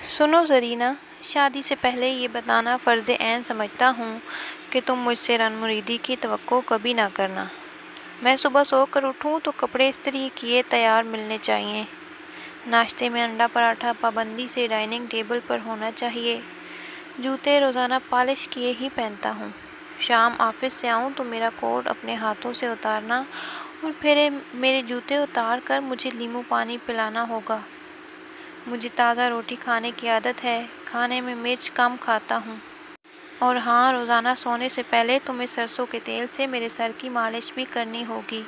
سنو زرینہ، شادی سے پہلے یہ بتانا فرض عین سمجھتا ہوں کہ تم مجھ سے رن مریدی کی توقع کبھی نہ کرنا۔ میں صبح سو کر اٹھوں تو کپڑے استری کیے تیار ملنے چاہیے۔ ناشتے میں انڈا پراٹھا پابندی سے ڈائننگ ٹیبل پر ہونا چاہیے۔ جوتے روزانہ پالش کیے ہی پہنتا ہوں۔ شام آفس سے آؤں تو میرا کوٹ اپنے ہاتھوں سے اتارنا اور پھر میرے جوتے اتار کر مجھے لیموں پانی پلانا ہوگا۔ مجھے تازہ روٹی کھانے کی عادت ہے، کھانے میں مرچ کم کھاتا ہوں۔ اور ہاں، روزانہ سونے سے پہلے تمہیں سرسوں کے تیل سے میرے سر کی مالش بھی کرنی ہوگی۔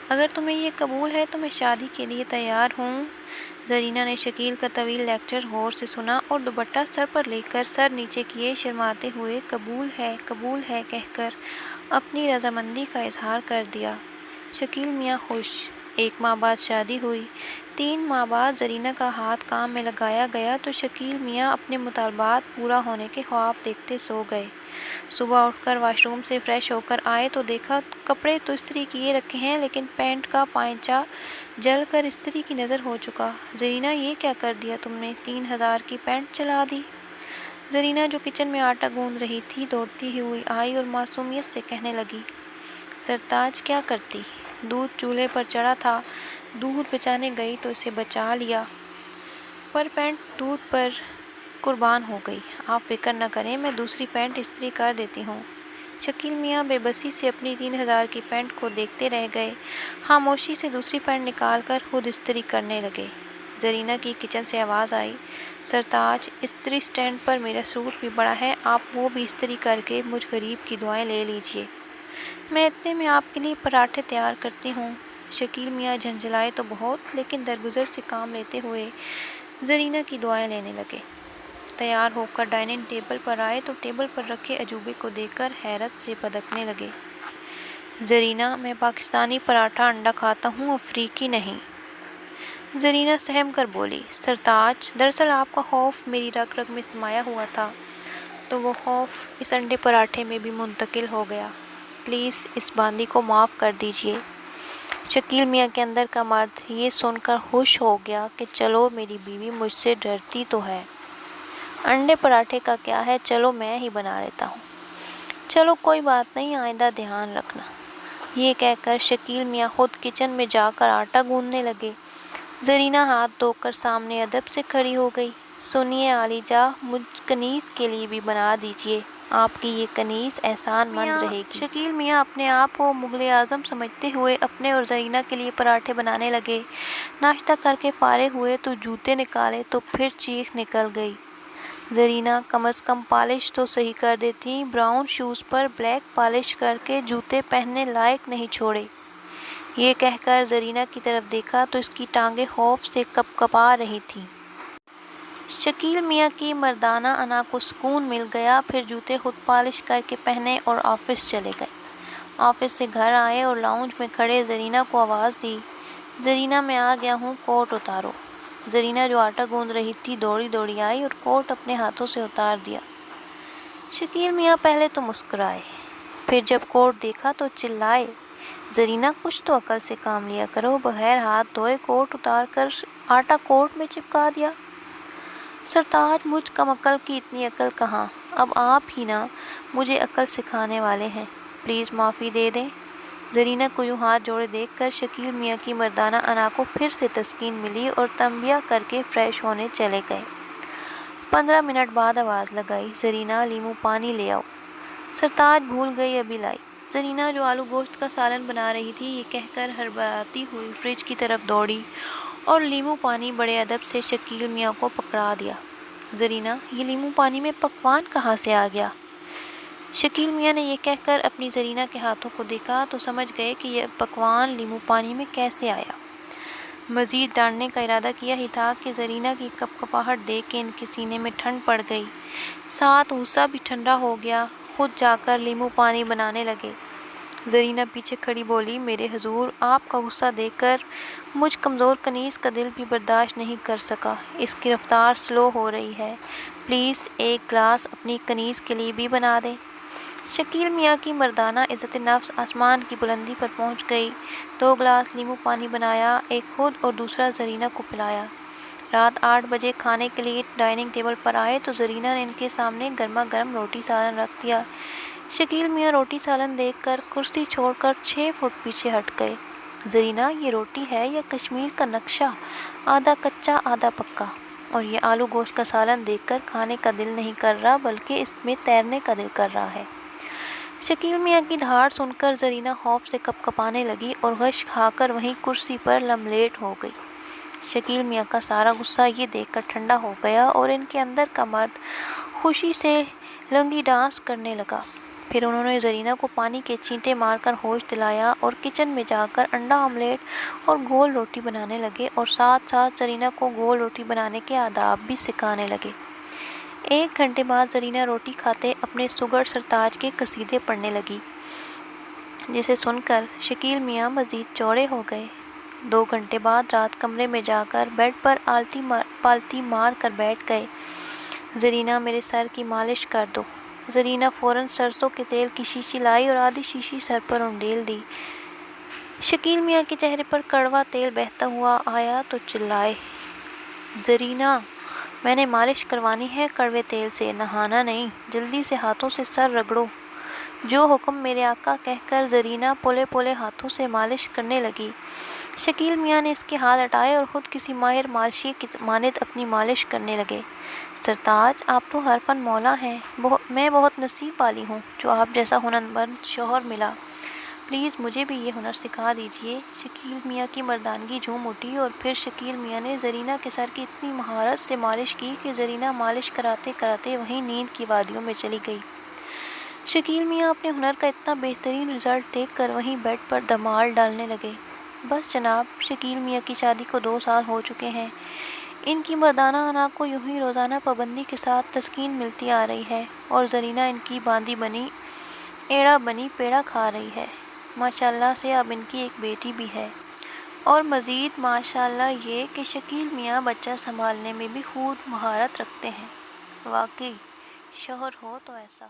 اگر تمہیں یہ قبول ہے تو میں شادی کے لیے تیار ہوں۔ زرینہ نے شکیل کا طویل لیکچر غور سے سنا اور دوپٹہ سر پر لے کر سر نیچے کیے شرماتے ہوئے قبول ہے کہہ کر اپنی رضامندی کا اظہار کر دیا۔ شکیل میاں خوش۔ 1 ماہ بعد شادی ہوئی۔ 3 ماہ بعد زرینہ کا ہاتھ کام میں لگایا گیا تو شکیل میاں اپنے مطالبات پورا ہونے کے خواب دیکھتے سو گئے۔ صبح اٹھ کر واش روم سے فریش ہو کر آئے تو دیکھا کپڑے تو استری کیے رکھے ہیں لیکن پینٹ کا پائچہ جل کر استری کی نظر ہو چکا۔ زرینہ، یہ کیا کر دیا تم نے؟ 3000 کی پینٹ چلا دی۔ زرینہ جو کچن میں آٹا گوندھ رہی تھی دوڑتی ہوئی آئی اور معصومیت سے کہنے لگی، سرتاج کیا کرتی؟ دودھ چولہے پر چڑھا تھا، دودھ بچانے گئی تو اسے بچا لیا، پر پینٹ دودھ پر قربان ہو گئی۔ آپ فکر نہ کریں، میں دوسری پینٹ استری کر دیتی ہوں۔ شکیل میاں بے بسی سے اپنی 3000 کی پینٹ کو دیکھتے رہ گئے، خاموشی سے دوسری پینٹ نکال کر خود استری کرنے لگے۔ زرینہ کی کچن سے آواز آئی، سرتاج، استری سٹینڈ پر میرا سوٹ بھی پڑا ہے، آپ وہ بھی استری کر کے مجھ غریب کی دعائیں لے لیجئے۔ میں اتنے میں آپ کے لیے پراٹھے تیار کرتی ہوں۔ شکیل میاں جھنجھلائے تو بہت، لیکن درگزر سے کام لیتے ہوئے زرینہ کی دعائیں لینے لگے۔ تیار ہو کر ڈائننگ ٹیبل پر آئے تو ٹیبل پر رکھے عجوبے کو دیکھ کر حیرت سے پدکنے لگے۔ زرینہ، میں پاکستانی پراٹھا انڈا کھاتا ہوں، افریقی نہیں۔ زرینہ سہم کر بولی، سرتاج، دراصل آپ کا خوف میری رگ رگ میں سمایا ہوا تھا، تو وہ خوف اس انڈے پراٹھے میں بھی منتقل ہو گیا۔ پلیز اس باندی کو معاف کر دیجئے۔ شکیل میاں کے اندر کا مرد یہ سن کر خوش ہو گیا کہ چلو میری بیوی مجھ سے ڈرتی تو ہے۔ انڈے پراٹھے کا کیا ہے، چلو میں ہی بنا لیتا ہوں۔ چلو کوئی بات نہیں، آئندہ دھیان رکھنا۔ یہ کہہ کر شکیل میاں خود کچن میں جا کر آٹا گوندنے لگے۔ زرینہ ہاتھ دھو کر سامنے ادب سے کھڑی ہو گئی۔ سنیے عالی جاں، مجھ کنیز کے لیے بھی بنا دیجئے، آپ کی یہ کنیز احسان مند رہے گی۔ شکیل میاں اپنے آپ کو مغل اعظم سمجھتے ہوئے اپنے اور زرینہ کے لیے پراٹھے بنانے لگے۔ ناشتہ کر کے فارغ ہوئے تو جوتے نکالے تو پھر چیخ نکل گئی، زرینہ، کم از کم پالش تو صحیح کر دیتی، براؤن شوز پر بلیک پالش کر کے جوتے پہننے لائق نہیں چھوڑے۔ یہ کہہ کر زرینہ کی طرف دیکھا تو اس کی ٹانگیں خوف سے کپ کپا رہی تھیں۔ شکیل میاں کی مردانہ انا کو سکون مل گیا، پھر جوتے خود پالش کر کے پہنے اور آفس چلے گئے۔ آفس سے گھر آئے اور لاؤنج میں کھڑے زرینہ کو آواز دی، زرینہ، میں آ گیا ہوں، کوٹ اتارو۔ زرینہ جو آٹا گوندھ رہی تھی دوڑی دوڑی آئی اور کوٹ اپنے ہاتھوں سے اتار دیا۔ شکیل میاں پہلے تو مسکرائے، پھر جب کوٹ دیکھا تو چلائے، زرینہ، کچھ تو عقل سے کام لیا کرو، بغیر ہاتھ دھوئے کوٹ اتار کر آٹا کوٹ میں چپکا دیا۔ سرتاج، مجھ کم عقل کی اتنی عقل کہاں، اب آپ ہی نا مجھے عقل سکھانے والے ہیں، پلیز معافی دے دیں۔ زرینہ کو یوں ہاتھ جوڑے دیکھ کر شکیل میاں کی مردانہ انا کو پھر سے تسکین ملی اور تنبیہ کر کے فریش ہونے چلے گئے۔ 15 منٹ بعد آواز لگائی، زرینہ، لیموں پانی لے آؤ۔ سرتاج، بھول گئی، ابھی لائی۔ زرینہ جو آلو گوشت کا سالن بنا رہی تھی یہ کہہ کر ہڑبڑاتی ہوئی فریج کی طرف دوڑی اور لیموں پانی بڑے ادب سے شکیل میاں کو پکڑا دیا۔ زرینہ، یہ لیموں پانی میں پکوان کہاں سے آ گیا؟ شکیل میاں نے یہ کہہ کر اپنی زرینہ کے ہاتھوں کو دیکھا تو سمجھ گئے کہ یہ پکوان لیموں پانی میں کیسے آیا۔ مزید ڈانٹنے کا ارادہ کیا ہی تھا کہ زرینہ کی کپ کپاہٹ دیکھ کے ان کے سینے میں ٹھنڈ پڑ گئی، ساتھ غصہ بھی ٹھنڈا ہو گیا، خود جا کر لیموں پانی بنانے لگے۔ زرینہ پیچھے کھڑی بولی، میرے حضور، آپ کا غصہ دیکھ کر مجھ کمزور کنیز کا دل بھی برداشت نہیں کر سکا، اس کی رفتار سلو ہو رہی ہے، پلیز ایک گلاس اپنی کنیز کے لیے بھی بنا دیں۔ شکیل میاں کی مردانہ عزت نفس آسمان کی بلندی پر پہنچ گئی۔ 2 گلاس لیموں پانی بنایا، ایک خود اور دوسرا زرینہ کو پلایا۔ رات 8 بجے کھانے کے لیے ڈائننگ ٹیبل پر آئے تو زرینہ نے ان کے سامنے گرما گرم روٹی سالن رکھ دیا۔ شکیل میاں روٹی سالن دیکھ کر کرسی چھوڑ کر 6 فٹ پیچھے ہٹ گئے۔ زرینہ، یہ روٹی ہے یا کشمیر کا نقشہ، آدھا کچا آدھا پکا؟ اور یہ آلو گوشت کا سالن دیکھ کر کھانے کا دل نہیں کر رہا بلکہ اس میں تیرنے کا دل کر رہا ہے۔ شکیل میاں کی دھاڑ سن کر زرینہ خوف سے کپ کپانے لگی اور غش کھا کر وہیں کرسی پر لملیٹ ہو گئی۔ شکیل میاں کا سارا غصہ یہ دیکھ کر ٹھنڈا ہو گیا اور ان کے اندر کا مرد خوشی سے لنگی ڈانس کرنے لگا۔ پھر انہوں نے زرینہ کو پانی کے چھینٹے مار کر ہوش دلایا اور کچن میں جا کر انڈا آملیٹ اور گول روٹی بنانے لگے اور ساتھ ساتھ زرینہ کو گول روٹی بنانے کے آداب بھی سکھانے لگے۔ 1 گھنٹے بعد زرینہ روٹی کھاتے اپنے سغڑ سرتاج کے قصیدے پڑھنے لگی، جسے سن کر شکیل میاں مزید چوڑے ہو گئے۔ 2 گھنٹے بعد رات کمرے میں جا کر بیڈ پر پالتی مار کر بیٹھ گئے۔ زرینہ، میرے سر کی مالش کر دو۔ زرینہ فوراً سرسوں کے تیل کی شیشی لائی اور آدھی شیشی سر پر انڈیل دی۔ شکیل میاں کے چہرے پر کڑوا تیل بہتا ہوا آیا تو چلائے، زرینہ، میں نے مالش کروانی ہے کڑوے تیل سے، نہانا نہیں، جلدی سے ہاتھوں سے سر رگڑو۔ جو حکم میرے آقا، کہہ کر زرینہ پولے پولے ہاتھوں سے مالش کرنے لگی۔ شکیل میاں نے اس کے ہاتھ ہٹائے اور خود کسی ماہر مالشی کی مانند اپنی مالش کرنے لگے۔ سرتاج، آپ تو ہر فن مولا ہیں، میں بہت نصیب والی ہوں جو آپ جیسا ہنرمند شوہر ملا، پلیز مجھے بھی یہ ہنر سکھا دیجیے۔ شکیل میاں کی مردانگی جھوم اٹھی اور پھر شکیل میاں نے زرینہ کے سر کی اتنی مہارت سے مالش کی کہ زرینہ مالش کراتے کراتے وہیں نیند کی وادیوں میں چلی گئی۔ شکیل میاں اپنے ہنر کا اتنا بہترین رزلٹ دیکھ کر وہیں بیڈ پر دمال ڈالنے لگے۔ بس جناب، شکیل میاں کی شادی کو 2 سال ہو چکے ہیں۔ ان کی مردانہ انا کو یوں ہی روزانہ پابندی کے ساتھ تسکین ملتی آ رہی ہے اور زرینہ ان کی باندھی بنی ایڑا بنی پیڑا کھا رہی ہے۔ ماشاءاللہ سے اب ان کی ایک بیٹی بھی ہے۔ اور مزید ماشاءاللہ یہ کہ شکیل میاں بچہ سنبھالنے میں بھی خوب مہارت رکھتے ہیں۔ واقعی شوہر ہو تو ایسا